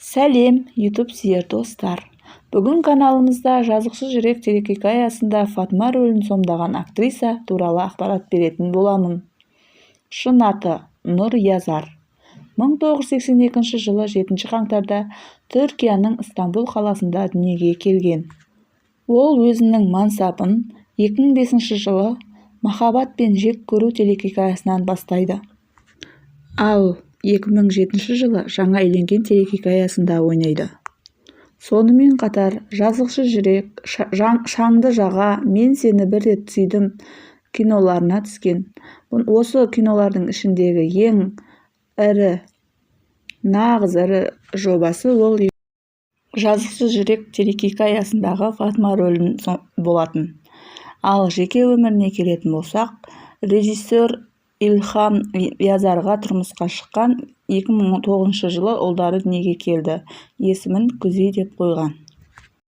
Сәлем, YouTube сүйер достар. Бүгін каналымызда жазықшы жүрек телехикаясында Фатма рөлін сомдаған актриса туралы ақпарат беретін боламын. Шын аты Нұр Язар. 1982 жылы 7 қаңтарда Түркияның Стамбул қаласында дүниеге келген. Ол өзінің мансабын 2005 жылы Махаббат пен жек көру телехикаясынан бастайды. Ал 2007 жылы Жаңа үйленген телехикаясында ойнайды. Сонымен қатар жазықшы жүрек, шаңды жаға, мен сені бір рет сүйдім киноларына түскен. Осы кинолардың ішіндегі ең нағыз ірі жобасы ол жазықшы жүрек телехикаясындағы Фатма рөлін болатын. Ал жеке өміріне келетін болсақ, режиссер Илхам Язарға тұрмысқа шыққан. 2009 жылы ұлдары дүниеге келді. Есімін Күзей деп қойған.